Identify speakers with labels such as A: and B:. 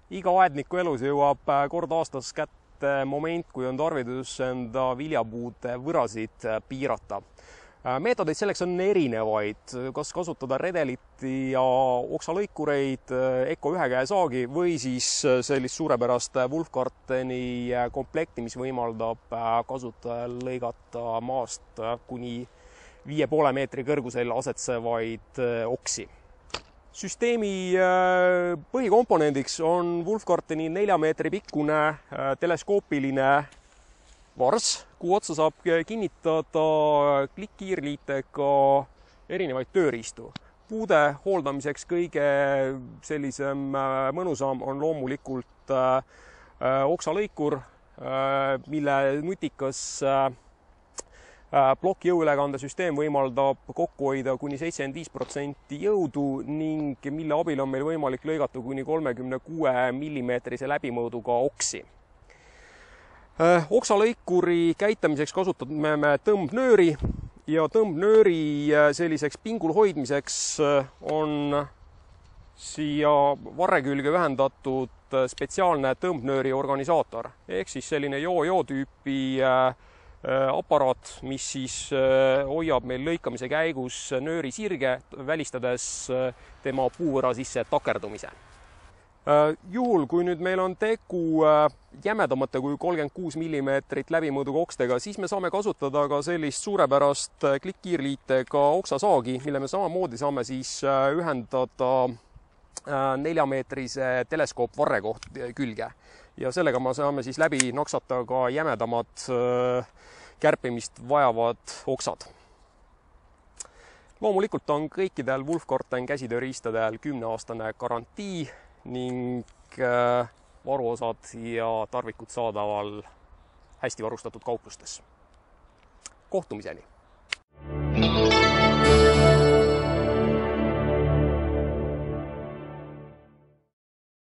A: Iga aedniku elus jõuab kord aastas kätte moment, kui on tarvidus enda viljapuude võrasid piirata. Meetodeid selleks on erinevaid, kas kasutada redelit ja oksalõikureid, ECO ühekäesaagi või siis sellist suurepärast Wolfgarteni komplekti, mis võimaldab kasutajal lõigata maast kuni 5,5 meetri kõrgusel asetsevaid oksi. Süsteemi põhikomponendiks on Wolfgarteni 4 meetri pikkune teleskoopiline vars, kuhu otsa saab kinnitada klikkkiirliitega erinevaid tööriistu. Puude hooldamiseks kõige sellisem mõnusam on loomulikult oksalõikur, mille nutikas ploki jõuülekandesüsteem võimaldab kokku hoida kuni 75% jõudu ning mille abil on meil võimalik lõigata kuni 36 mm läbimõõduga oksi. Oksalõikuri käitamiseks kasutame me tõmbnööri ja tõmbnööri selliseks pingul hoidmiseks on siia varre külge ühendatud spetsiaalne tõmbnööri organisaator ehk siis selline joo-joo tüüpi aparaat, mis siis hoiab meil lõikamise käigus nööri sirge, välistades tema puuvõra sisse takerdumise. Juhul, kui nüüd meil on tegu jämedamate kui 36 mm läbimõõduga okstega, siis me saame kasutada ka sellist suurepärast klikkkiirliitega oksasaagi, mille me samamoodi saame siis ühendada 4-meetrise teleskoopvarre külge. Ja sellega me saame siis läbi naksata ka jämedamad kärpimist vajavad oksad. Loomulikult on kõikidel Wolfgarten käsitööriistadel 10-aastane garantii ning varuosad ja tarvikud saadaval hästi varustatud kauplustes. Kohtumiseni!